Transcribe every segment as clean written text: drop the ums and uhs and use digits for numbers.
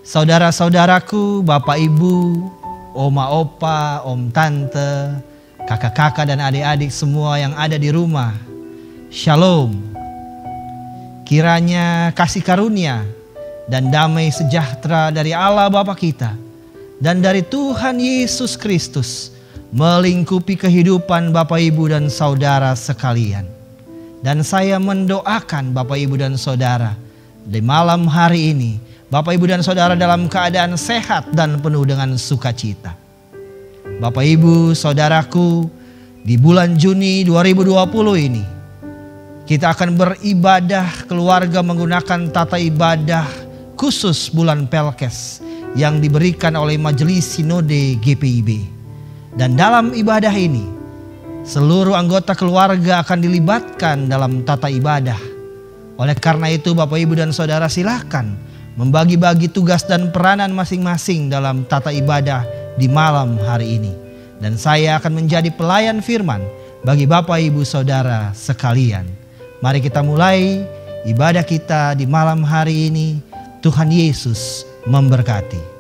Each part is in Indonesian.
Saudara-saudaraku, bapak ibu, oma opa, om tante, kakak-kakak dan adik-adik semua yang ada di rumah. Shalom. Kiranya kasih karunia dan damai sejahtera dari Allah Bapa kita dan dari Tuhan Yesus Kristus melingkupi kehidupan bapak ibu dan saudara sekalian. Dan saya mendoakan bapak ibu dan saudara di malam hari ini, bapak ibu dan saudara dalam keadaan sehat dan penuh dengan sukacita. Bapak ibu saudaraku, di bulan Juni 2020 ini kita akan beribadah keluarga menggunakan tata ibadah khusus bulan Pelkes yang diberikan oleh Majelis Sinode GPIB. Dan dalam ibadah ini, seluruh anggota keluarga akan dilibatkan dalam tata ibadah. Oleh karena itu Bapak Ibu dan Saudara silakan membagi-bagi tugas dan peranan masing-masing dalam tata ibadah di malam hari ini. Dan saya akan menjadi pelayan firman bagi Bapak Ibu Saudara sekalian. Mari kita mulai ibadah kita di malam hari ini. Tuhan Yesus memberkati.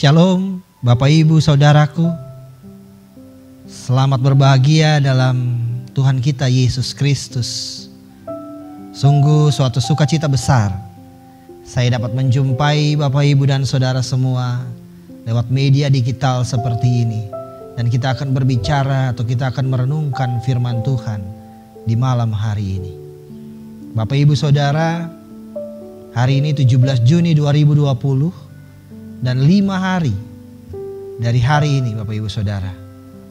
Shalom Bapak Ibu Saudaraku. Selamat berbahagia dalam Tuhan kita Yesus Kristus. Sungguh suatu sukacita besar saya dapat menjumpai Bapak Ibu dan Saudara semua lewat media digital seperti ini. Dan kita akan berbicara atau kita akan merenungkan firman Tuhan di malam hari ini. Bapak Ibu Saudara, hari ini 17 Juni 2020 dan 5 hari dari hari ini Bapak Ibu Saudara,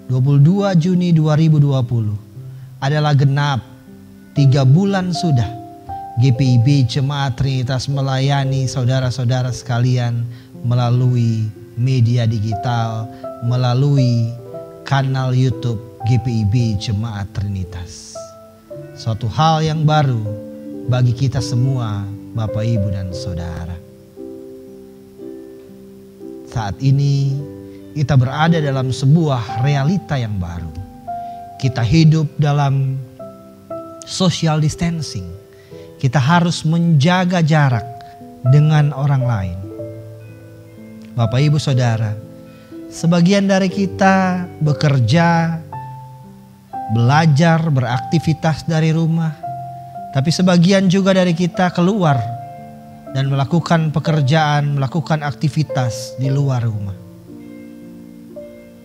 22 Juni 2020 adalah genap 3 bulan sudah GPIB Jemaat Trinitas melayani saudara-saudara sekalian melalui media digital, melalui kanal YouTube GPIB Jemaat Trinitas. Suatu hal yang baru bagi kita semua Bapak Ibu dan Saudara. Saat ini kita berada dalam sebuah realita yang baru. Kita hidup dalam social distancing. Kita harus menjaga jarak dengan orang lain. Bapak Ibu Saudara, sebagian dari kita bekerja, belajar, beraktivitas dari rumah. Tapi sebagian juga dari kita keluar dan melakukan pekerjaan, melakukan aktivitas di luar rumah.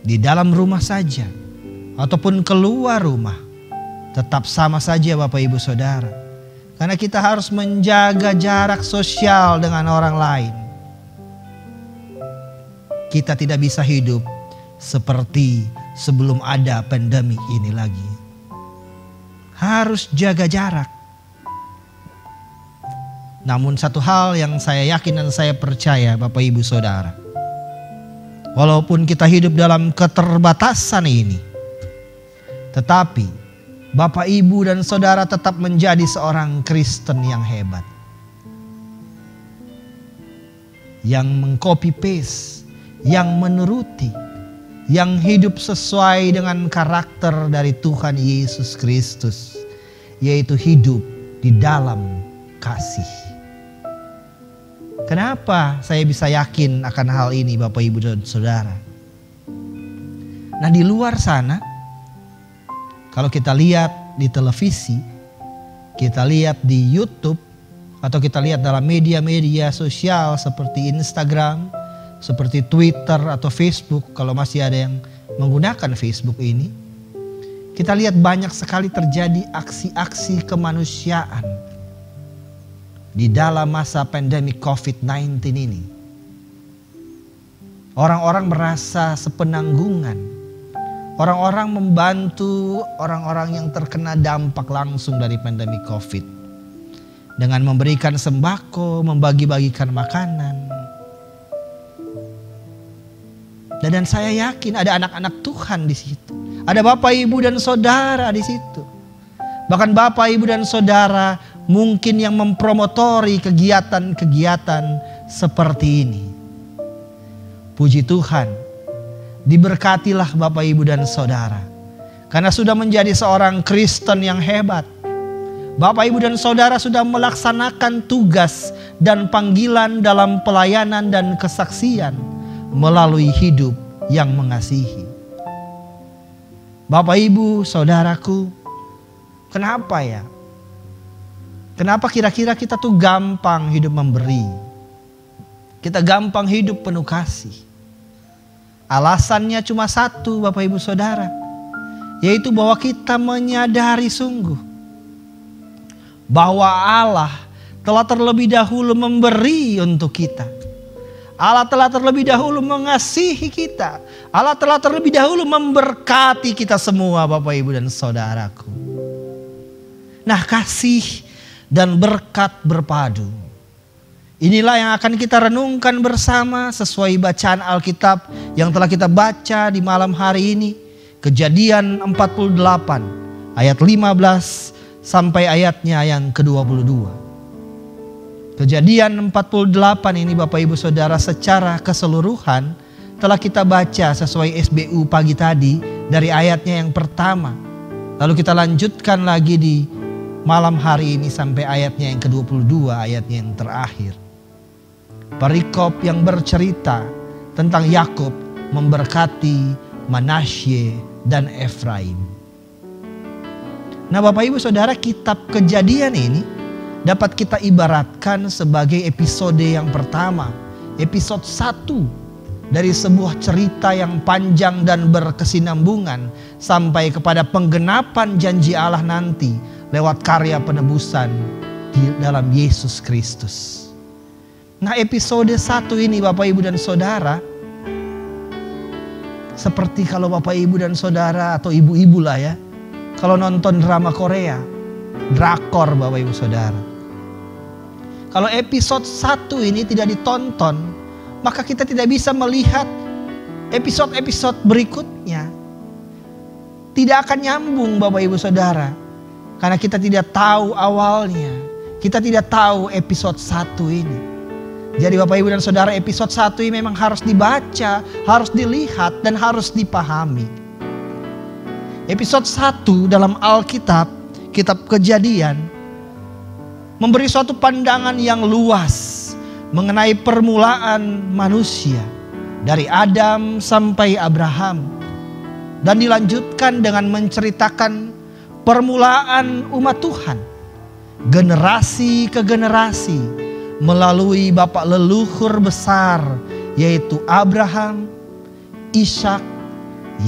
Di dalam rumah saja ataupun keluar rumah, tetap sama saja Bapak Ibu Saudara. Karena kita harus menjaga jarak sosial dengan orang lain. Kita tidak bisa hidup seperti sebelum ada pandemi ini lagi. Harus jaga jarak. Namun satu hal yang saya yakin dan saya percaya Bapak Ibu Saudara. Walaupun kita hidup dalam keterbatasan ini, tetapi Bapak Ibu dan Saudara tetap menjadi seorang Kristen yang hebat. Yang mengcopy paste, yang menuruti, yang hidup sesuai dengan karakter dari Tuhan Yesus Kristus. Yaitu hidup di dalam kasih. Kenapa saya bisa yakin akan hal ini Bapak Ibu dan Saudara? Nah, di luar sana, kalau kita lihat di televisi, kita lihat di YouTube, atau kita lihat dalam media-media sosial seperti Instagram, seperti Twitter atau Facebook, kalau masih ada yang menggunakan Facebook ini, kita lihat banyak sekali terjadi aksi-aksi kemanusiaan di dalam masa pandemi COVID-19 ini. Orang-orang merasa sepenanggungan. Orang-orang membantu orang-orang yang terkena dampak langsung dari pandemi COVID. Dengan memberikan sembako, membagi-bagikan makanan. Dan saya yakin ada anak-anak Tuhan di situ. Ada Bapak, Ibu dan Saudara di situ. Bahkan Bapak, Ibu dan Saudara mungkin yang mempromotori kegiatan-kegiatan seperti ini. Puji Tuhan, diberkatilah Bapak, Ibu dan Saudara. Karena sudah menjadi seorang Kristen yang hebat. Bapak, Ibu dan Saudara sudah melaksanakan tugas dan panggilan dalam pelayanan dan kesaksian melalui hidup yang mengasihi. Bapak, Ibu, Saudaraku, kenapa ya? Kenapa kira-kira kita tuh gampang hidup memberi? Kita gampang hidup penuh kasih. Alasannya cuma satu Bapak Ibu Saudara. Yaitu bahwa kita menyadari sungguh bahwa Allah telah terlebih dahulu memberi untuk kita. Allah telah terlebih dahulu mengasihi kita. Allah telah terlebih dahulu memberkati kita semua Bapak Ibu dan Saudaraku. Nah, kasih dan berkat berpadu. Inilah yang akan kita renungkan bersama sesuai bacaan Alkitab yang telah kita baca di malam hari ini. Kejadian 48 ayat 15 sampai ayatnya yang ke-22. Kejadian 48 ini Bapak Ibu Saudara secara keseluruhan telah kita baca sesuai SBU pagi tadi dari ayatnya yang pertama. Lalu kita lanjutkan lagi di malam hari ini sampai ayatnya yang ke-22, ayatnya yang terakhir. Perikop yang bercerita tentang Yakub memberkati Manasye dan Efraim. Nah Bapak Ibu Saudara, kitab Kejadian ini dapat kita ibaratkan sebagai episode yang pertama, episode 1 dari sebuah cerita yang panjang dan berkesinambungan sampai kepada penggenapan janji Allah nanti lewat karya penebusan di dalam Yesus Kristus. Nah episode 1 ini Bapak Ibu dan Saudara, seperti kalau Bapak Ibu dan Saudara atau ibu-ibu lah ya, kalau nonton drama Korea, drakor Bapak Ibu Saudara. Kalau episode 1 ini tidak ditonton, maka kita tidak bisa melihat episode-episode berikutnya. Tidak akan nyambung Bapak Ibu Saudara. Karena kita tidak tahu awalnya. Kita tidak tahu episode 1 ini. Jadi Bapak Ibu dan Saudara, episode 1 ini memang harus dibaca, harus dilihat, dan harus dipahami. Episode 1 dalam Alkitab, kitab Kejadian, memberi suatu pandangan yang luas mengenai permulaan manusia dari Adam sampai Abraham. Dan dilanjutkan dengan menceritakan permulaan umat Tuhan, generasi ke generasi, melalui bapak leluhur besar yaitu Abraham, Ishak,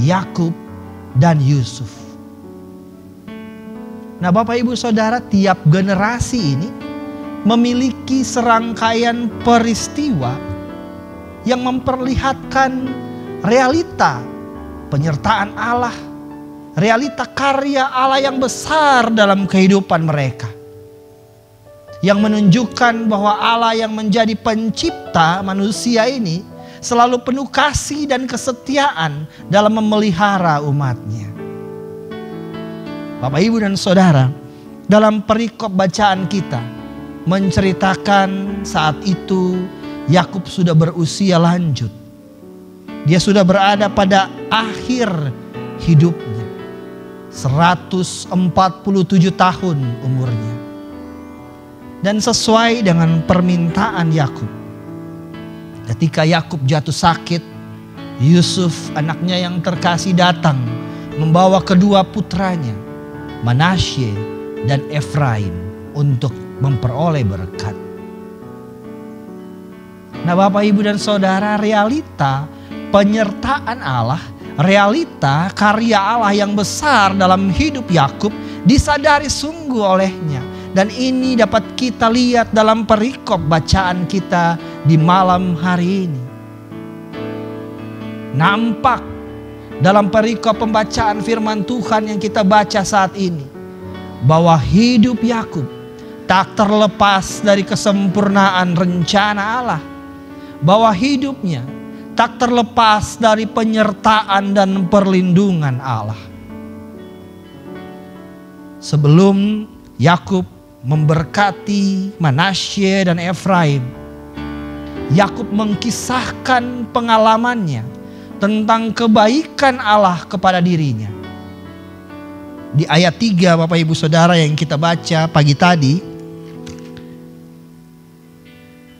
Yakub, dan Yusuf. Nah Bapak Ibu Saudara, tiap generasi ini memiliki serangkaian peristiwa yang memperlihatkan realita penyertaan Allah, realita karya Allah yang besar dalam kehidupan mereka. Yang menunjukkan bahwa Allah yang menjadi pencipta manusia ini selalu penuh kasih dan kesetiaan dalam memelihara umatnya. Bapak Ibu dan Saudara, dalam perikop bacaan kita menceritakan saat itu Yakub sudah berusia lanjut. Dia sudah berada pada akhir hidupnya. 147 tahun umurnya. Dan sesuai dengan permintaan Yakub, ketika Yakub jatuh sakit, Yusuf anaknya yang terkasih datang membawa kedua putranya, Manasye dan Efraim, untuk memperoleh berkat. Nah Bapak Ibu dan Saudara, realita penyertaan Allah, realita karya Allah yang besar dalam hidup Yakub disadari sungguh olehnya. Dan ini dapat kita lihat dalam perikop bacaan kita di malam hari ini. Nampak dalam perikop pembacaan firman Tuhan yang kita baca saat ini, bahwa hidup Yakub tak terlepas dari kesempurnaan rencana Allah. Bahwa hidupnya tak terlepas dari penyertaan dan perlindungan Allah. Sebelum Yakub memberkati Manasye dan Efraim, Yakub mengkisahkan pengalamannya tentang kebaikan Allah kepada dirinya. Di ayat 3 Bapak Ibu Saudara yang kita baca pagi tadi,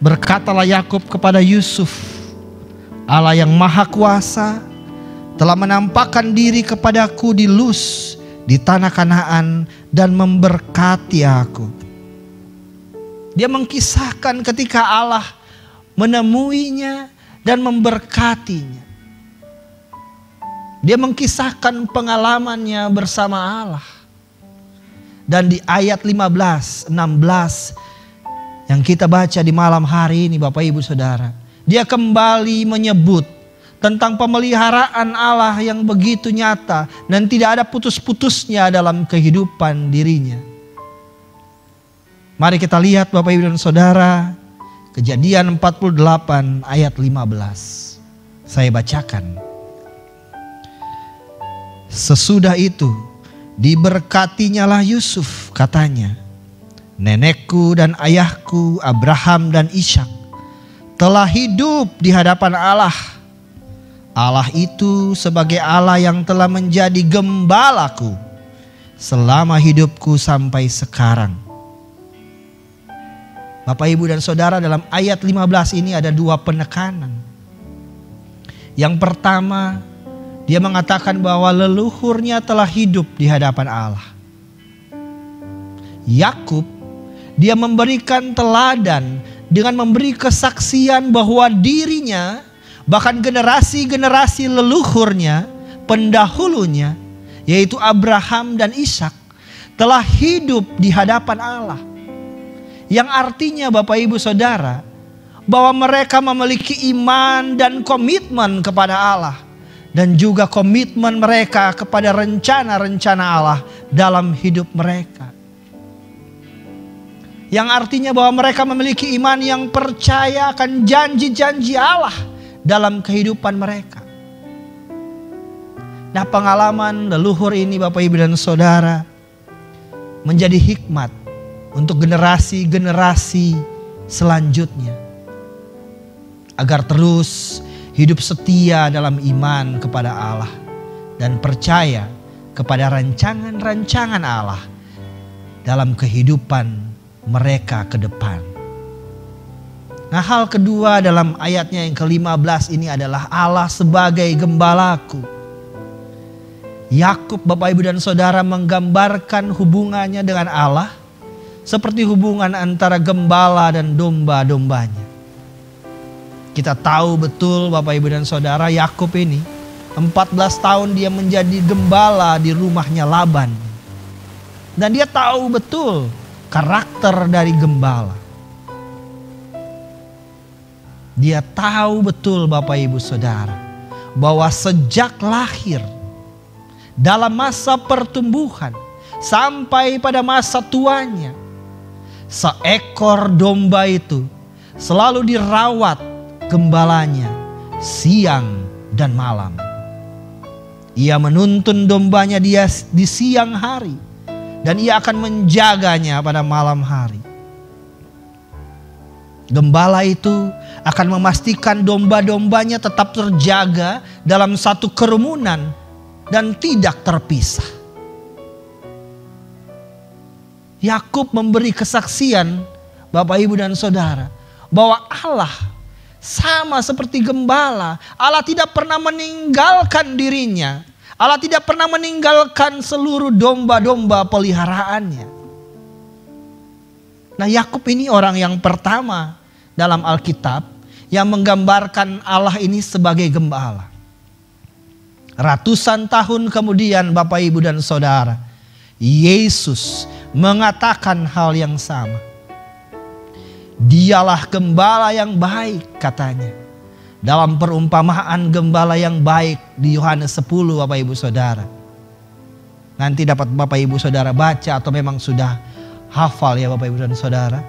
berkatalah Yakub kepada Yusuf, Allah yang Maha Kuasa telah menampakkan diri kepadaku di Luz, di tanah Kanaan, dan memberkati aku. Dia mengkisahkan ketika Allah menemuinya dan memberkatinya. Dia mengkisahkan pengalamannya bersama Allah. Dan di ayat 15, 16 yang kita baca di malam hari ini Bapak Ibu Saudara, dia kembali menyebut tentang pemeliharaan Allah yang begitu nyata dan tidak ada putus-putusnya dalam kehidupan dirinya. Mari kita lihat Bapak Ibu dan Saudara, Kejadian 48 ayat 15. Saya bacakan. Sesudah itu diberkatinyalah Yusuf, katanya, nenekku dan ayahku Abraham dan Ishak telah hidup di hadapan Allah. Allah itu sebagai Allah yang telah menjadi gembalaku selama hidupku sampai sekarang. Bapak Ibu dan Saudara, dalam ayat 15 ini ada dua penekanan. Yang pertama, dia mengatakan bahwa leluhurnya telah hidup di hadapan Allah. Yakub, dia memberikan teladan dengan memberi kesaksian bahwa dirinya, bahkan generasi-generasi leluhurnya, pendahulunya, yaitu Abraham dan Ishak, telah hidup di hadapan Allah. Yang artinya Bapak Ibu Saudara, bahwa mereka memiliki iman dan komitmen kepada Allah. Dan juga komitmen mereka kepada rencana-rencana Allah dalam hidup mereka. Yang artinya bahwa mereka memiliki iman yang percaya akan janji-janji Allah dalam kehidupan mereka. Nah, pengalaman leluhur ini Bapak Ibu dan Saudara menjadi hikmat untuk generasi-generasi selanjutnya. Agar terus hidup setia dalam iman kepada Allah dan percaya kepada rancangan-rancangan Allah dalam kehidupan mereka ke depan. Nah, hal kedua dalam ayatnya yang ke-15 ini adalah Allah sebagai gembalaku. Yakub, Bapak Ibu dan Saudara, menggambarkan hubungannya dengan Allah seperti hubungan antara gembala dan domba-dombanya. Kita tahu betul Bapak Ibu dan Saudara, Yakub ini 14 tahun dia menjadi gembala di rumahnya Laban. Dan dia tahu betul karakter dari gembala. Dia tahu betul Bapak Ibu Saudara, bahwa sejak lahir, dalam masa pertumbuhan, sampai pada masa tuanya, seekor domba itu selalu dirawat gembalanya siang dan malam. Ia menuntun dombanya dia di siang hari, dan ia akan menjaganya pada malam hari. Gembala itu akan memastikan domba-dombanya tetap terjaga dalam satu kerumunan dan tidak terpisah. Yakub memberi kesaksian, Bapak Ibu dan Saudara, bahwa Allah sama seperti gembala. Allah tidak pernah meninggalkan dirinya. Allah tidak pernah meninggalkan seluruh domba-domba peliharaannya. Nah, Yakub ini orang yang pertama dalam Alkitab yang menggambarkan Allah ini sebagai gembala. Ratusan tahun kemudian Bapak Ibu dan Saudara, Yesus mengatakan hal yang sama. Dialah gembala yang baik, katanya. Dalam perumpamaan gembala yang baik di Yohanes 10 Bapak Ibu Saudara. Nanti dapat Bapak Ibu Saudara baca atau memang sudah hafal ya Bapak Ibu dan Saudara.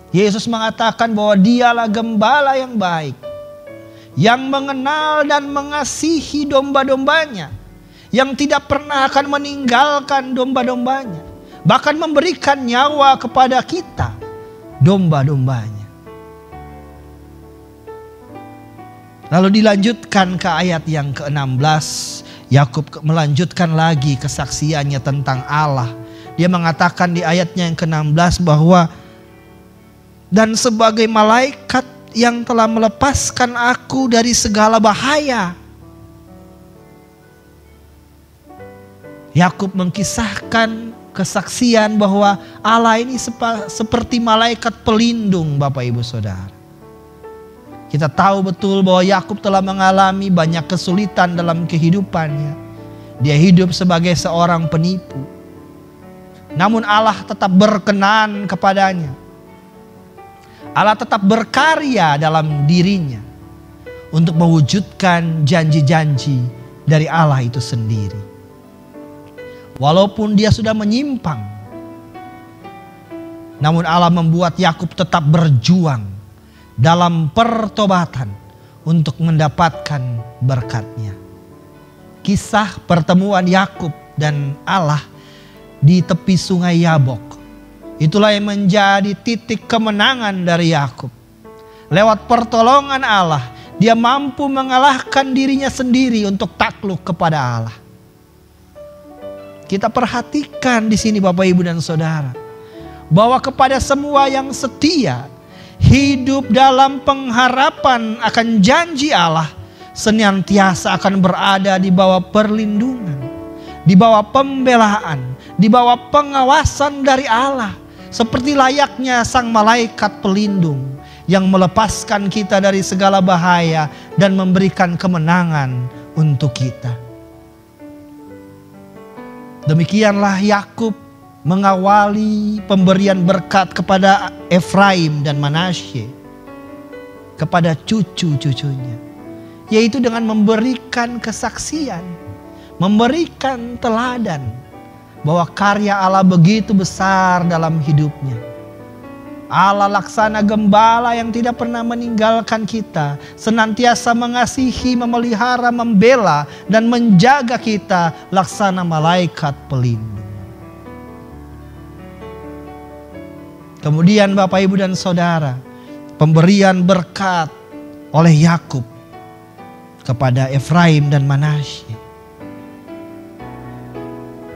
Yesus mengatakan bahwa dialah gembala yang baik, yang mengenal dan mengasihi domba-dombanya, yang tidak pernah akan meninggalkan domba-dombanya, bahkan memberikan nyawa kepada kita, domba-dombanya. Lalu dilanjutkan ke ayat yang ke-16. Yakub melanjutkan lagi kesaksiannya tentang Allah. Dia mengatakan di ayatnya yang ke-16 bahwa, dan sebagai malaikat yang telah melepaskan aku dari segala bahaya. Yakub mengkisahkan kesaksian bahwa Allah ini seperti malaikat pelindung Bapak Ibu Saudara. Kita tahu betul bahwa Yakub telah mengalami banyak kesulitan dalam kehidupannya. Dia hidup sebagai seorang penipu. Namun Allah tetap berkenan kepadanya. Allah tetap berkarya dalam dirinya untuk mewujudkan janji-janji dari Allah itu sendiri. Walaupun dia sudah menyimpang, namun Allah membuat Yakub tetap berjuang dalam pertobatan untuk mendapatkan berkat-Nya. Kisah pertemuan Yakub dan Allah di tepi sungai Yabok, itulah yang menjadi titik kemenangan dari Yakub. Lewat pertolongan Allah, dia mampu mengalahkan dirinya sendiri untuk takluk kepada Allah. Kita perhatikan di sini Bapak Ibu dan Saudara, bahwa kepada semua yang setia, hidup dalam pengharapan akan janji Allah, senantiasa akan berada di bawah perlindungan, di bawah pembelaan, di bawah pengawasan dari Allah. Seperti layaknya sang malaikat pelindung yang melepaskan kita dari segala bahaya dan memberikan kemenangan untuk kita. Demikianlah Yakub mengawali pemberian berkat kepada Efraim dan Manasye, kepada cucu-cucunya, yaitu dengan memberikan kesaksian, memberikan teladan bahwa karya Allah begitu besar dalam hidupnya. Allah laksana gembala yang tidak pernah meninggalkan kita, senantiasa mengasihi, memelihara, membela, dan menjaga kita laksana malaikat pelindung. Kemudian Bapak, Ibu, dan Saudara, pemberian berkat oleh Yakub kepada Efraim dan Manasye.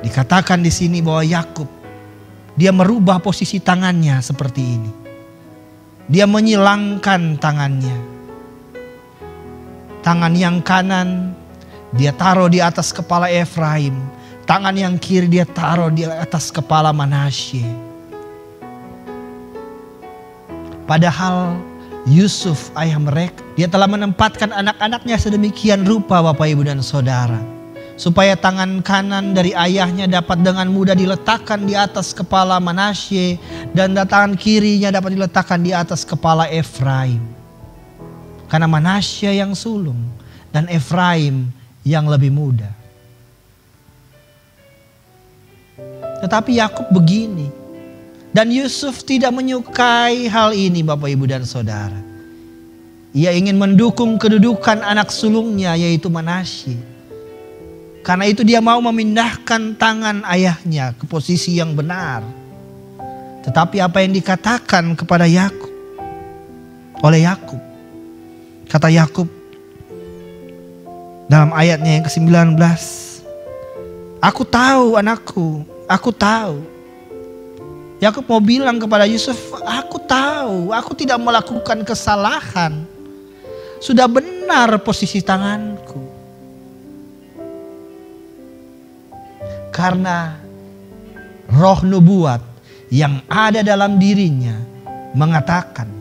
Dikatakan di sini bahwa Yakub, dia merubah posisi tangannya seperti ini. Dia menyilangkan tangannya. Tangan yang kanan dia taruh di atas kepala Efraim. Tangan yang kiri dia taruh di atas kepala Manasye. Padahal Yusuf ayah mereka, dia telah menempatkan anak-anaknya sedemikian rupa Bapak, Ibu, dan Saudara, supaya tangan kanan dari ayahnya dapat dengan mudah diletakkan di atas kepala Manasye dan tangan kirinya dapat diletakkan di atas kepala Efraim. Karena Manasye yang sulung dan Efraim yang lebih muda. Tetapi Yakub begini. Dan Yusuf tidak menyukai hal ini Bapak, Ibu, dan Saudara. Ia ingin mendukung kedudukan anak sulungnya yaitu Manasye. Karena itu dia mau memindahkan tangan ayahnya ke posisi yang benar. Tetapi apa yang dikatakan kepada Yakub oleh Yakub, kata Yakub dalam ayatnya yang ke-19, "Aku tahu anakku, aku tahu." Yakub mau bilang kepada Yusuf, "Aku tahu, aku tidak melakukan kesalahan. Sudah benar posisi tanganku." Karena roh nubuat yang ada dalam dirinya mengatakan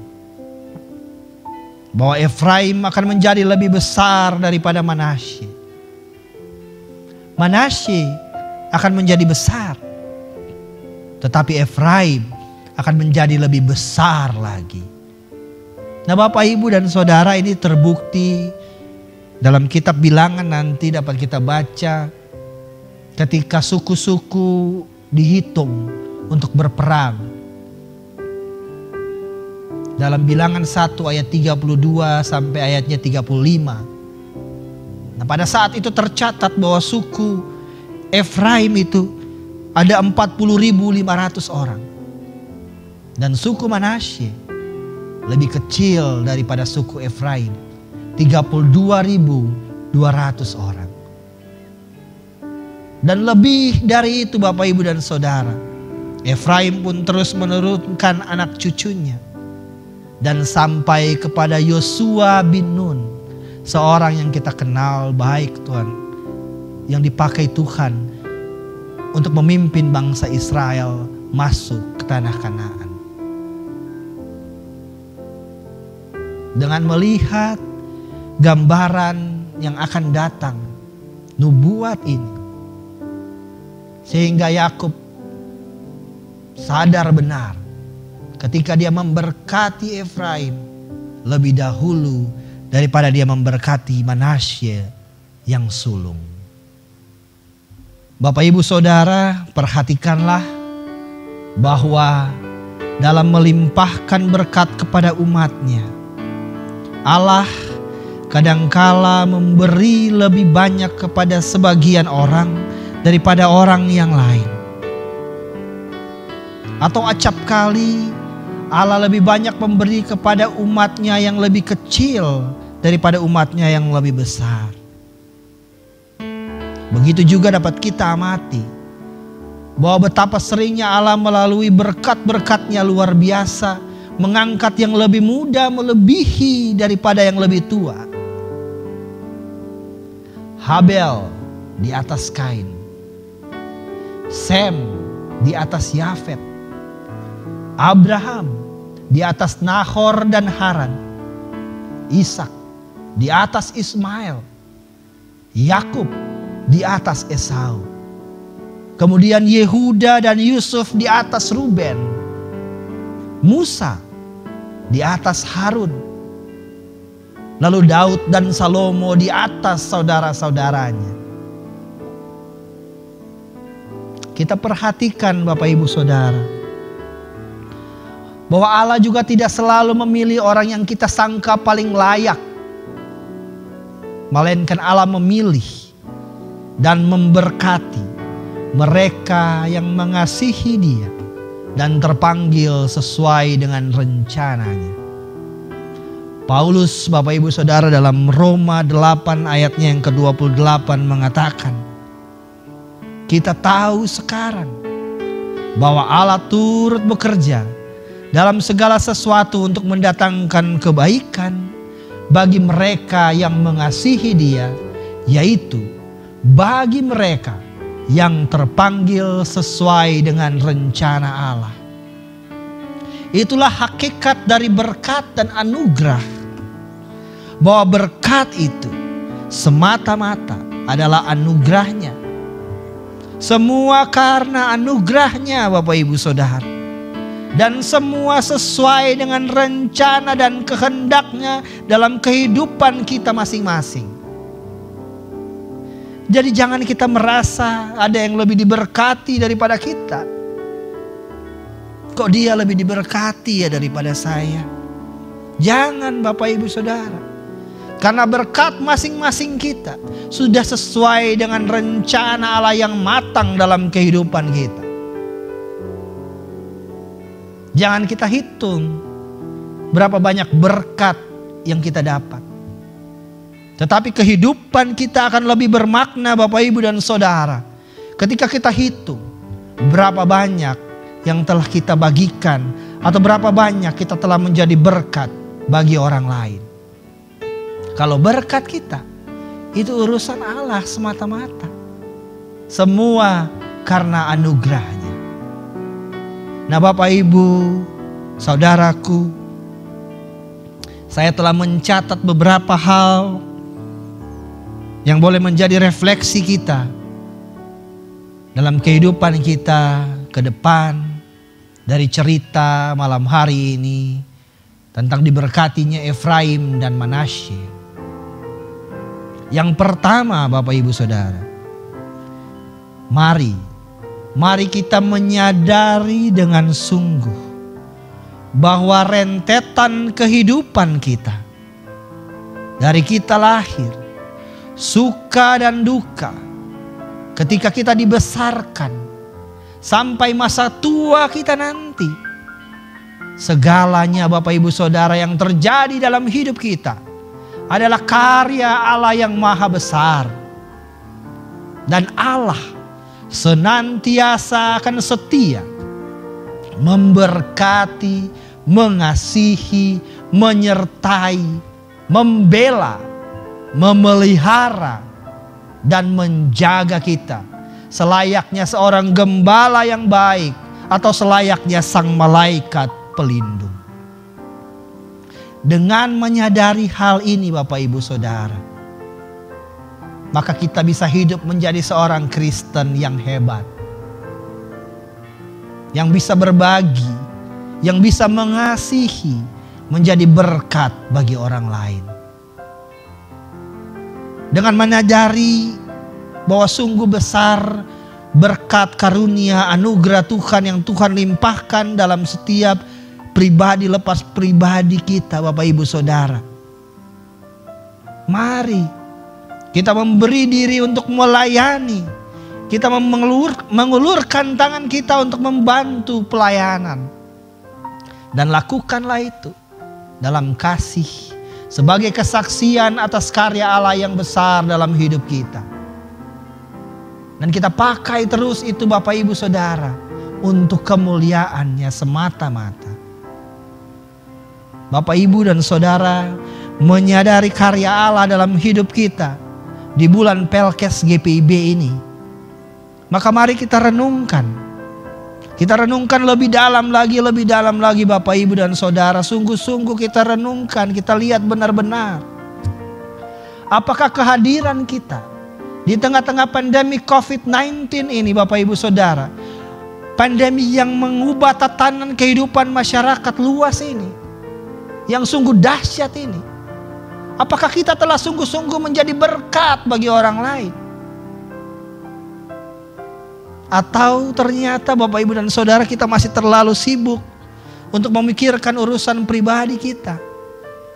bahwa Efraim akan menjadi lebih besar daripada Manasye. Manasye akan menjadi besar, tetapi Efraim akan menjadi lebih besar lagi. Nah Bapak, Ibu, dan Saudara, ini terbukti dalam kitab Bilangan, nanti dapat kita baca ketika suku-suku dihitung untuk berperang. Dalam Bilangan 1 ayat 32 sampai ayatnya 35. Nah pada saat itu tercatat bahwa suku Efraim itu ada 40.500 orang. Dan suku Manasye lebih kecil daripada suku Efraim, 32.200 orang. Dan lebih dari itu Bapak, Ibu, dan Saudara, Efraim pun terus menurunkan anak cucunya. Dan sampai kepada Yosua bin Nun, seorang yang kita kenal baik Tuhan, yang dipakai Tuhan untuk memimpin bangsa Israel masuk ke tanah Kanaan. Dengan melihat gambaran yang akan datang, nubuat ini, sehingga Yakub sadar benar ketika dia memberkati Efraim lebih dahulu daripada dia memberkati Manasye yang sulung. Bapak, Ibu, Saudara, perhatikanlah bahwa dalam melimpahkan berkat kepada umatnya, Allah kadangkala memberi lebih banyak kepada sebagian orang daripada orang yang lain. Atau acap kali Allah lebih banyak memberi kepada umatnya yang lebih kecil daripada umatnya yang lebih besar. Begitu juga dapat kita amati bahwa betapa seringnya Allah melalui berkat-berkatnya luar biasa mengangkat yang lebih muda melebihi daripada yang lebih tua. Habel di atas Kain, Sem di atas Yafet, Abraham di atas Nahor dan Haran, Ishak di atas Ismail, Yakub di atas Esau. Kemudian Yehuda dan Yusuf di atas Ruben, Musa di atas Harun, lalu Daud dan Salomo di atas saudara-saudaranya. Kita perhatikan Bapak Ibu Saudara, bahwa Allah juga tidak selalu memilih orang yang kita sangka paling layak, melainkan Allah memilih dan memberkati mereka yang mengasihi Dia dan terpanggil sesuai dengan rencananya. Paulus Bapak Ibu Saudara dalam Roma 8 ayatnya yang ke-28 mengatakan, kita tahu sekarang bahwa Allah turut bekerja dalam segala sesuatu untuk mendatangkan kebaikan bagi mereka yang mengasihi Dia, yaitu bagi mereka yang terpanggil sesuai dengan rencana Allah. Itulah hakikat dari berkat dan anugerah, bahwa berkat itu semata-mata adalah anugerahnya. Semua karena anugerahnya Bapak Ibu Saudara. Dan semua sesuai dengan rencana dan kehendaknya dalam kehidupan kita masing-masing. Jadi jangan kita merasa ada yang lebih diberkati daripada kita. Kok dia lebih diberkati ya daripada saya? Jangan Bapak Ibu Saudara. Karena berkat masing-masing kita sudah sesuai dengan rencana Allah yang matang dalam kehidupan kita. Jangan kita hitung berapa banyak berkat yang kita dapat. Tetapi kehidupan kita akan lebih bermakna Bapak Ibu dan Saudara ketika kita hitung berapa banyak yang telah kita bagikan atau berapa banyak kita telah menjadi berkat bagi orang lain. Kalau berkat kita itu urusan Allah semata-mata. Semua karena anugerahnya. Nah Bapak Ibu, Saudaraku, saya telah mencatat beberapa hal yang boleh menjadi refleksi kita dalam kehidupan kita ke depan dari cerita malam hari ini tentang diberkatinya Efraim dan Manasye. Yang pertama Bapak Ibu Saudara, mari kita menyadari dengan sungguh bahwa rentetan kehidupan kita dari kita lahir, suka dan duka, ketika kita dibesarkan sampai masa tua kita nanti, segalanya Bapak Ibu Saudara yang terjadi dalam hidup kita adalah karya Allah yang maha besar. Dan Allah senantiasa akan setia memberkati, mengasihi, menyertai, membela, memelihara, dan menjaga kita selayaknya seorang gembala yang baik atau selayaknya sang malaikat pelindung. Dengan menyadari hal ini Bapak Ibu Saudara, maka kita bisa hidup menjadi seorang Kristen yang hebat, yang bisa berbagi, yang bisa mengasihi, menjadi berkat bagi orang lain. Dengan menyadari bahwa sungguh besar berkat karunia anugerah Tuhan yang Tuhan limpahkan dalam setiap pribadi lepas pribadi kita Bapak Ibu Saudara. Mari kita memberi diri untuk melayani. Kita mengulurkan tangan kita untuk membantu pelayanan. Dan lakukanlah itu dalam kasih sebagai kesaksian atas karya Allah yang besar dalam hidup kita. Dan kita pakai terus itu Bapak Ibu Saudara untuk kemuliaannya semata-mata. Bapak, Ibu, dan Saudara menyadari karya Allah dalam hidup kita di bulan Pelkes GPIB ini, maka mari kita renungkan. Kita renungkan lebih dalam lagi Bapak, Ibu, dan Saudara. Sungguh-sungguh kita renungkan, kita lihat benar-benar. Apakah kehadiran kita di tengah-tengah pandemi COVID-19 ini Bapak, Ibu, Saudara, pandemi yang mengubah tatanan kehidupan masyarakat luas ini, yang sungguh dahsyat ini, apakah kita telah sungguh-sungguh menjadi berkat bagi orang lain? Atau ternyata Bapak, Ibu, dan Saudara, kita masih terlalu sibuk untuk memikirkan urusan pribadi kita,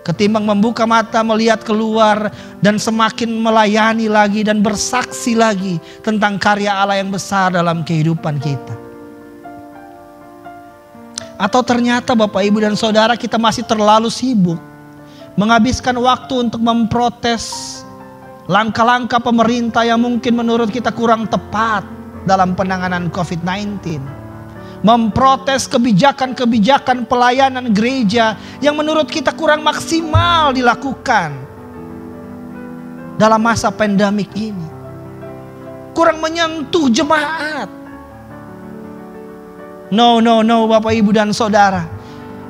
ketimbang membuka mata melihat keluar dan semakin melayani lagi dan bersaksi lagi tentang karya Allah yang besar dalam kehidupan kita. Atau ternyata Bapak, Ibu, dan Saudara, kita masih terlalu sibuk menghabiskan waktu untuk memprotes langkah-langkah pemerintah yang mungkin menurut kita kurang tepat dalam penanganan COVID-19. Memprotes kebijakan-kebijakan pelayanan gereja yang menurut kita kurang maksimal dilakukan dalam masa pandemik ini. Kurang menyentuh jemaat. No Bapak, Ibu, dan Saudara.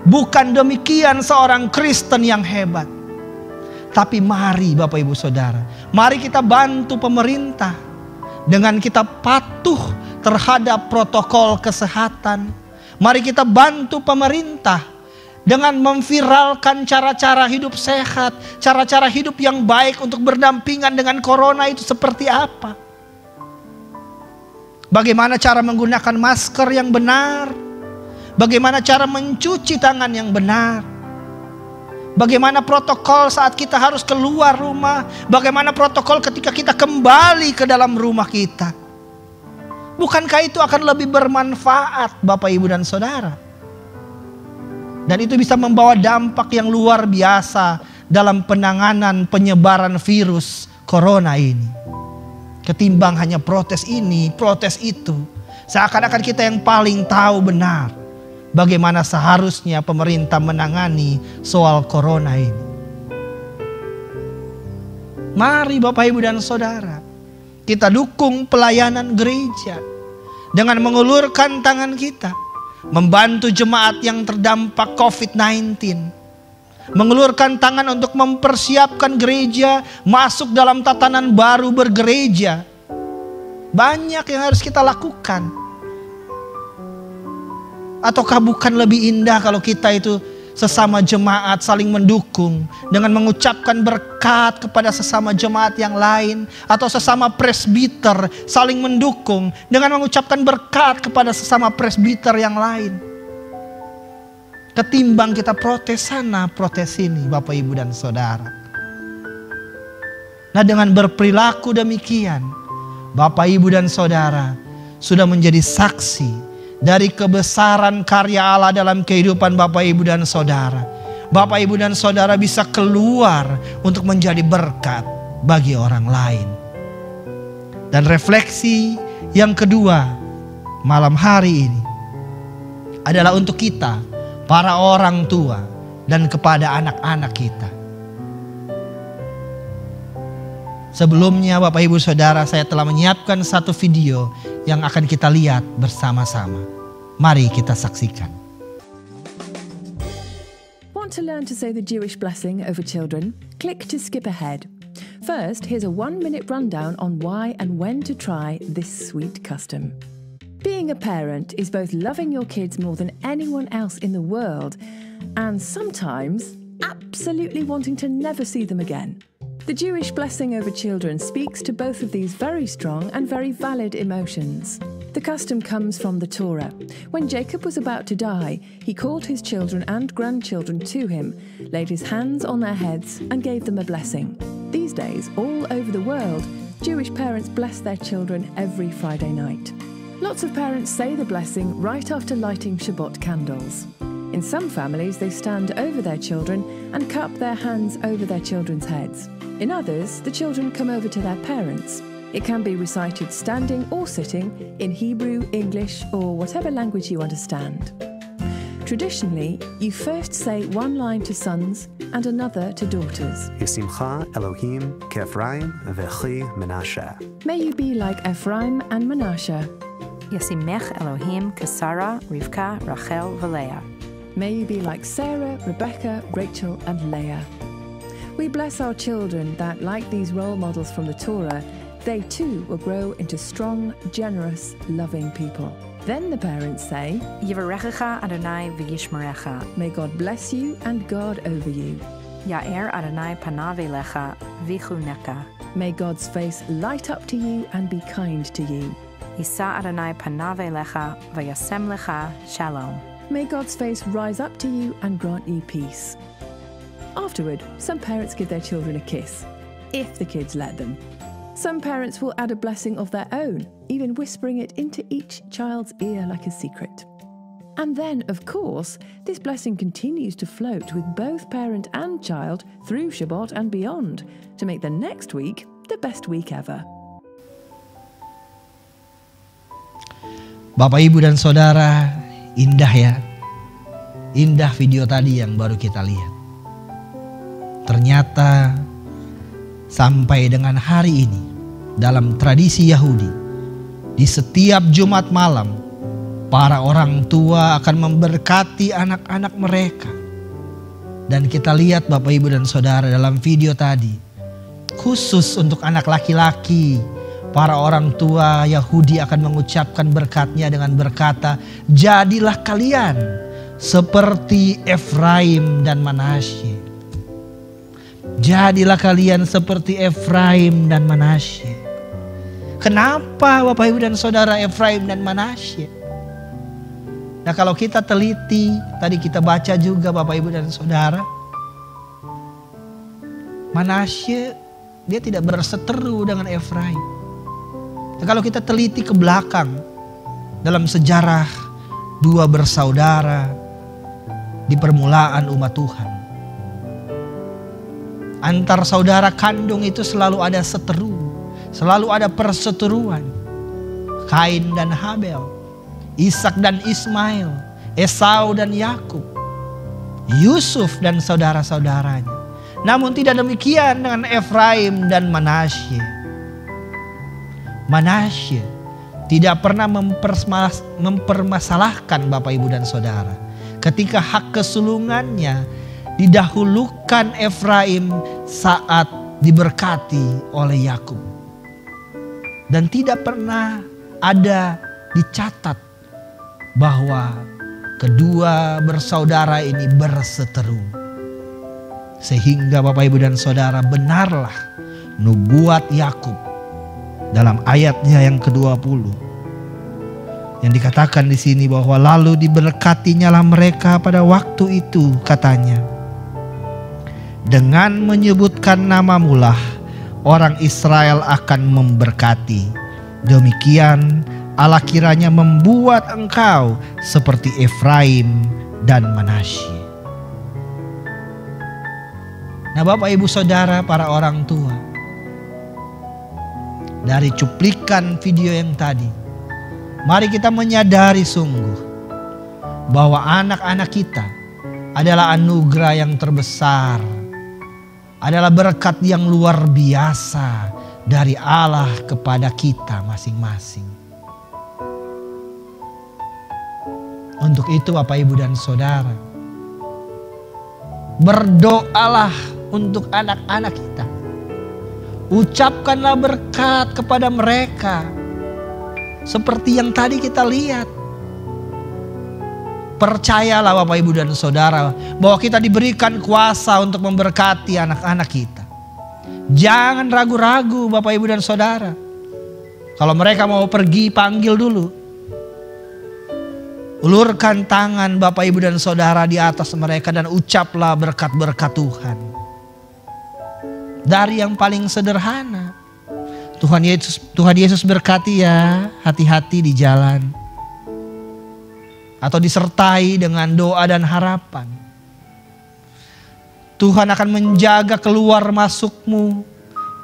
Bukan demikian seorang Kristen yang hebat. Tapi mari Bapak, Ibu, Saudara, mari kita bantu pemerintah dengan kita patuh terhadap protokol kesehatan. Mari kita bantu pemerintah dengan memviralkan cara-cara hidup sehat, cara-cara hidup yang baik untuk berdampingan dengan corona itu seperti apa. Bagaimana cara menggunakan masker yang benar, bagaimana cara mencuci tangan yang benar, bagaimana protokol saat kita harus keluar rumah, bagaimana protokol ketika kita kembali ke dalam rumah kita. Bukankah itu akan lebih bermanfaat Bapak, Ibu, dan Saudara? Dan itu bisa membawa dampak yang luar biasa dalam penanganan penyebaran virus corona ini. Ketimbang hanya protes ini, protes itu. Seakan-akan kita yang paling tahu benar bagaimana seharusnya pemerintah menangani soal corona ini. Mari Bapak, Ibu, dan Saudara, kita dukung pelayanan gereja dengan mengulurkan tangan kita, membantu jemaat yang terdampak COVID-19. Mengulurkan tangan untuk mempersiapkan gereja masuk dalam tatanan baru bergereja. Banyak yang harus kita lakukan. Ataukah bukan lebih indah kalau kita itu sesama jemaat saling mendukung dengan mengucapkan berkat kepada sesama jemaat yang lain, atau sesama presbiter saling mendukung dengan mengucapkan berkat kepada sesama presbiter yang lain, ketimbang kita protes sana protes sini Bapak, Ibu, dan Saudara. Nah, dengan berperilaku demikian Bapak, Ibu, dan Saudara sudah menjadi saksi dari kebesaran karya Allah dalam kehidupan Bapak, Ibu, dan Saudara. Bapak, Ibu, dan Saudara bisa keluar untuk menjadi berkat bagi orang lain. Dan refleksi yang kedua malam hari ini adalah untuk kita, para orang tua, dan kepada anak-anak kita. Sebelumnya Bapak, Ibu, Saudara, saya telah menyiapkan satu video yang akan kita lihat bersama-sama. Mari kita saksikan. Want to learn to say the Jewish blessing over children? Click to skip ahead. First, here's a 1-minute rundown on why and when to try this sweet custom. Being a parent is both loving your kids more than anyone else in the world, and sometimes absolutely wanting to never see them again. The Jewish blessing over children speaks to both of these very strong and very valid emotions. The custom comes from the Torah. When Jacob was about to die, he called his children and grandchildren to him, laid his hands on their heads, and gave them a blessing. These days, all over the world, Jewish parents bless their children every Friday night. Lots of parents say the blessing right after lighting Shabbat candles. In some families, they stand over their children and cup their hands over their children's heads. In others, the children come over to their parents. It can be recited standing or sitting in Hebrew, English, or whatever language you understand. Traditionally, you first say one line to sons and another to daughters. Yisimcha Elohim ke'Ephraim vechi Menashe. May you be like Ephraim and Manasseh. Yasimech Elohim Kesara, Rivka, Rachel, Leah. May you be like Sarah, Rebecca, Rachel, and Leah. We bless our children that, like these role models from the Torah, they too will grow into strong, generous, loving people. Then the parents say, Yivarechecha Adonai v'yishmerecha. May God bless you and guard over you. Ya'er Adonai panav elecha v'chuneka. May God's face light up to you and be kind to you. Yisa Adonai panav elecha v'yasem lecha shalom. May God's face rise up to you and grant you peace. Afterward, some parents give their children a kiss, if the kids let them. Some parents will add a blessing of their own, even whispering it into each child's ear like a secret. And then, of course, this blessing continues to float with both parent and child through Shabbat and beyond to make the next week the best week ever. Bapak, Ibu, dan Saudara, indah ya. Indah video tadi yang baru kita lihat. Ternyata sampai dengan hari ini dalam tradisi Yahudi, di setiap Jumat malam para orang tua akan memberkati anak-anak mereka. Dan kita lihat Bapak, Ibu, dan Saudara dalam video tadi, khusus untuk anak laki-laki, para orang tua Yahudi akan mengucapkan berkatnya dengan berkata, jadilah kalian seperti Efraim dan Manasye. Jadilah kalian seperti Efraim dan Manasye. Kenapa Bapak, Ibu, dan Saudara Efraim dan Manasye? Nah, kalau kita teliti, tadi kita baca juga Bapak, Ibu, dan Saudara, Manasye dia tidak berseteru dengan Efraim. Nah, kalau kita teliti ke belakang dalam sejarah dua bersaudara di permulaan umat Tuhan, antar saudara kandung itu selalu ada seteru, selalu ada perseteruan. Kain dan Habel, Ishak dan Ismail, Esau dan Yakub, Yusuf dan saudara-saudaranya. Namun tidak demikian dengan Efraim dan Manasye. Manasye tidak pernah mempermasalahkan Bapak, Ibu, dan Saudara ketika hak kesulungannya didahulukan Efraim saat diberkati oleh Yakub. Dan tidak pernah ada dicatat bahwa kedua bersaudara ini berseteru. Sehingga Bapak, Ibu, dan Saudara, benarlah nubuat Yakub dalam ayatnya yang ke-20 yang dikatakan di sini bahwa lalu diberkatinyalah mereka pada waktu itu, katanya, dengan menyebutkan namamulah orang Israel akan memberkati. Demikian Allah kiranya membuat engkau seperti Efraim dan Manasye. Nah, Bapak, Ibu, Saudara, para orang tua, dari cuplikan video yang tadi, mari kita menyadari sungguh bahwa anak-anak kita adalah anugerah yang terbesar, adalah berkat yang luar biasa dari Allah kepada kita masing-masing. Untuk itu Bapak, Ibu, dan Saudara, berdoalah untuk anak-anak kita. Ucapkanlah berkat kepada mereka. Seperti yang tadi kita lihat. Percayalah Bapak, Ibu, dan Saudara bahwa kita diberikan kuasa untuk memberkati anak-anak kita. Jangan ragu-ragu Bapak, Ibu, dan Saudara. Kalau mereka mau pergi, panggil dulu. Ulurkan tangan Bapak, Ibu, dan Saudara di atas mereka dan ucaplah berkat-berkat Tuhan. Dari yang paling sederhana, Tuhan Yesus berkati ya, hati-hati di jalan. Atau disertai dengan doa dan harapan. Tuhan akan menjaga keluar masukmu.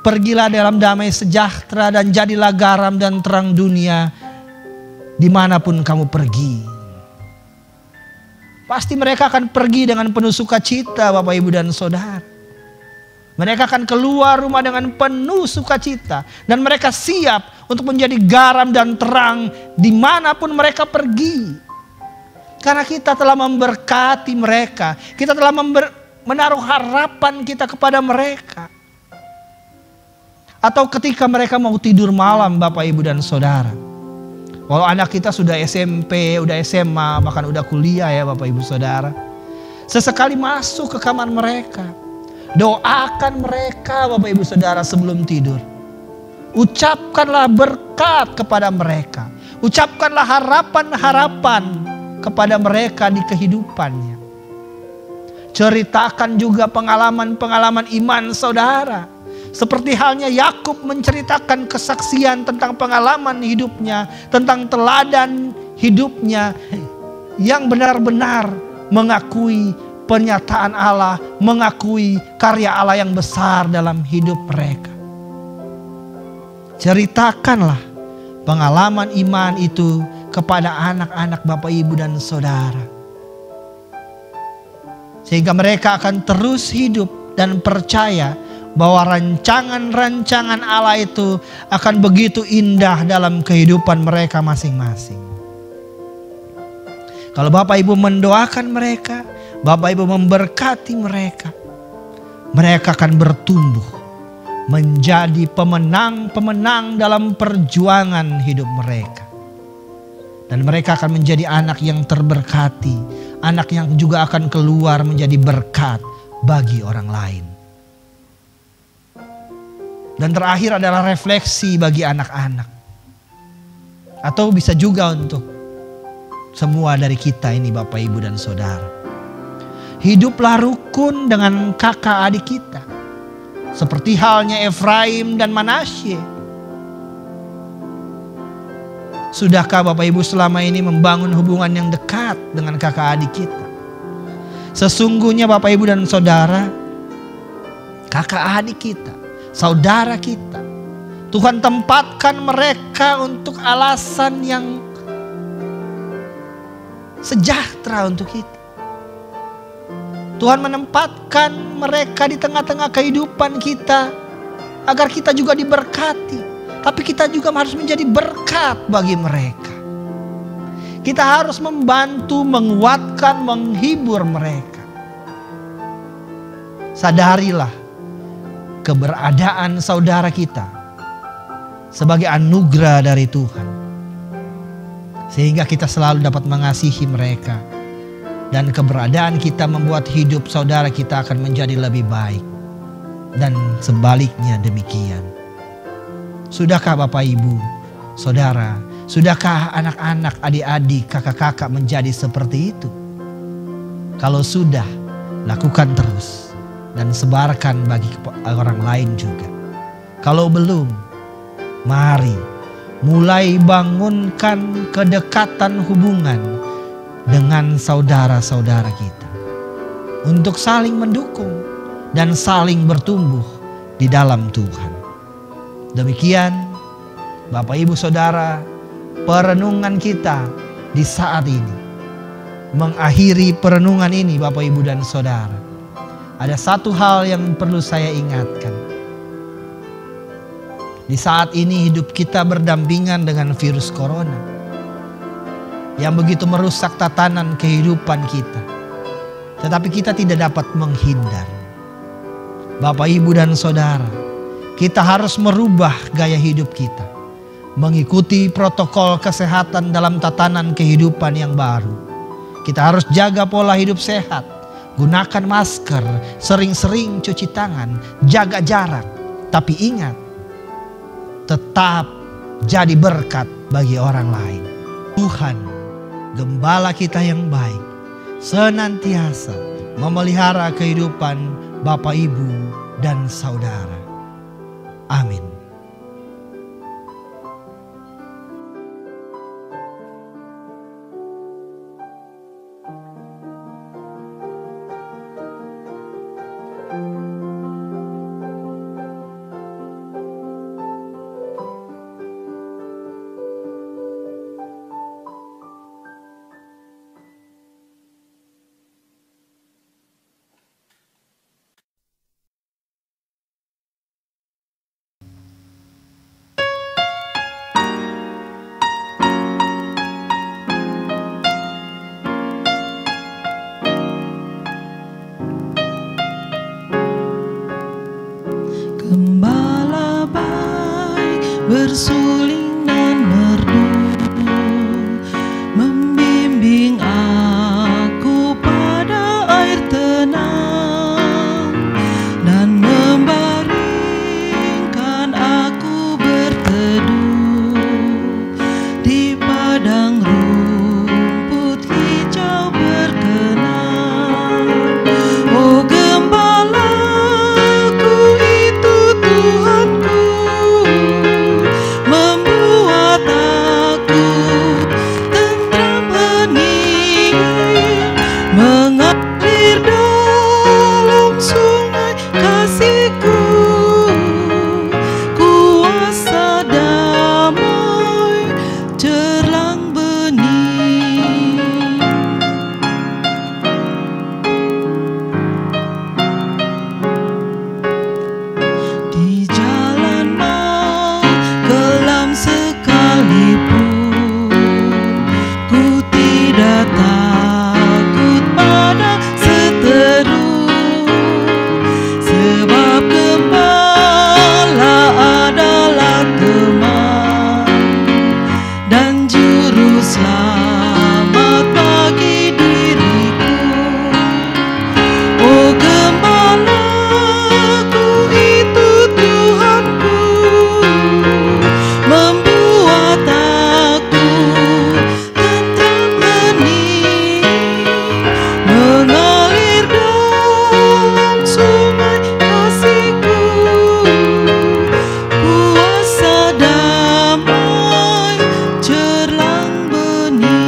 Pergilah dalam damai sejahtera dan jadilah garam dan terang dunia dimanapun kamu pergi. Pasti mereka akan pergi dengan penuh sukacita, Bapak Ibu dan Saudara. Mereka akan keluar rumah dengan penuh sukacita. Dan mereka siap untuk menjadi garam dan terang dimanapun mereka pergi. Karena kita telah memberkati mereka. Kita telah menaruh harapan kita kepada mereka. Atau ketika mereka mau tidur malam, Bapak Ibu dan Saudara. Walau anak kita sudah SMP, udah SMA, bahkan udah kuliah ya Bapak Ibu Saudara. Sesekali masuk ke kamar mereka. Doakan mereka Bapak Ibu Saudara sebelum tidur. Ucapkanlah berkat kepada mereka. Ucapkanlah harapan-harapan kepada mereka di kehidupannya. Ceritakan juga pengalaman-pengalaman iman saudara. Seperti halnya Yakub menceritakan kesaksian tentang pengalaman hidupnya, tentang teladan hidupnya yang benar-benar mengakui pernyataan Allah, mengakui karya Allah yang besar dalam hidup mereka. Ceritakanlah pengalaman iman itu kepada anak-anak Bapak Ibu dan Saudara. Sehingga mereka akan terus hidup dan percaya bahwa rancangan-rancangan Allah itu akan begitu indah dalam kehidupan mereka masing-masing. Kalau Bapak Ibu mendoakan mereka, Bapak Ibu memberkati mereka, mereka akan bertumbuh menjadi pemenang-pemenang dalam perjuangan hidup mereka. Dan mereka akan menjadi anak yang terberkati, anak yang juga akan keluar menjadi berkat bagi orang lain. Dan terakhir adalah refleksi bagi anak-anak. Atau bisa juga untuk semua dari kita ini Bapak Ibu dan Saudara. Hiduplah rukun dengan kakak adik kita. Seperti halnya Efraim dan Manasye. Sudahkah Bapak Ibu selama ini membangun hubungan yang dekat dengan kakak adik kita? Sesungguhnya Bapak Ibu dan Saudara, kakak adik kita, saudara kita, Tuhan tempatkan mereka untuk alasan yang sejahtera untuk kita. Tuhan menempatkan mereka di tengah-tengah kehidupan kita agar kita juga diberkati. Tapi kita juga harus menjadi berkat bagi mereka. Kita harus membantu, menguatkan, menghibur mereka. Sadarilah keberadaan saudara kita sebagai anugerah dari Tuhan. Sehingga kita selalu dapat mengasihi mereka. Dan keberadaan kita membuat hidup saudara kita akan menjadi lebih baik. Dan sebaliknya demikian. Sudahkah Bapak Ibu, Saudara, sudahkah anak-anak, adik-adik, kakak-kakak menjadi seperti itu? Kalau sudah, lakukan terus dan sebarkan bagi orang lain juga. Kalau belum, mari mulai bangunkan kedekatan hubungan dengan saudara-saudara kita. Untuk saling mendukung dan saling bertumbuh di dalam Tuhan. Demikian Bapak Ibu Saudara, perenungan kita di saat ini. Mengakhiri perenungan ini Bapak Ibu dan Saudara, ada satu hal yang perlu saya ingatkan. Di saat ini hidup kita berdampingan dengan virus corona yang begitu merusak tatanan kehidupan kita. Tetapi kita tidak dapat menghindar. Bapak Ibu dan Saudara, kita harus merubah gaya hidup kita. Mengikuti protokol kesehatan dalam tatanan kehidupan yang baru. Kita harus jaga pola hidup sehat. Gunakan masker, sering-sering cuci tangan, jaga jarak. Tapi ingat, tetap jadi berkat bagi orang lain. Tuhan, Gembala kita yang baik, senantiasa memelihara kehidupan Bapak Ibu dan Saudara. Amin. tersuling dan merdu, membimbing aku pada air tenang dan membaringkan aku berteduh di padang rumput hijau berkenan. Oh gembalaku itu Tuhanku, membuat aku tentram hening, mengalir dalam sungai kasih-Ku, kuasa damai cerlang bening. Di jalan mau kelam sekalipun, ku tidak takut pada seteru, sebab Gembala adalah teman dan juru selamat bagi diriku. Oh gembalaku itu Tuhanku, membuat aku tentram hening, mengalir dalam sungai kasih-Ku, kuasa damai cerlang bening.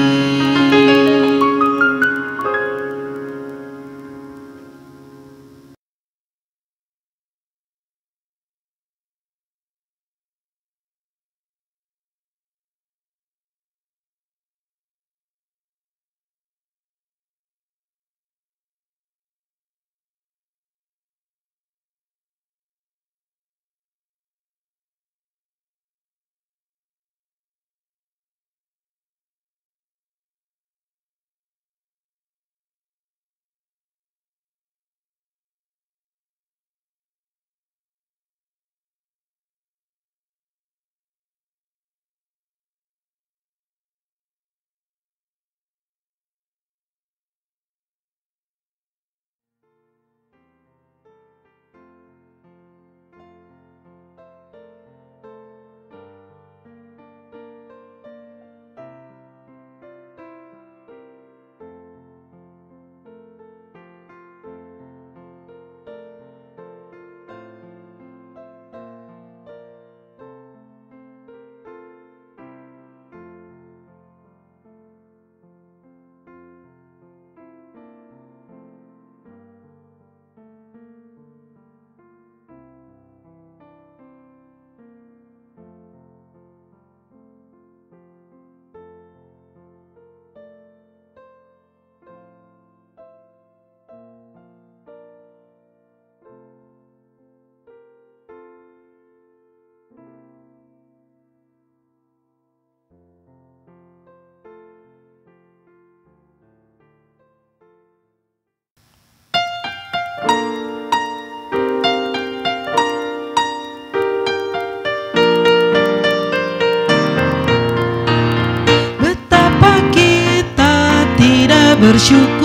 Betapa kita tidak bersyukur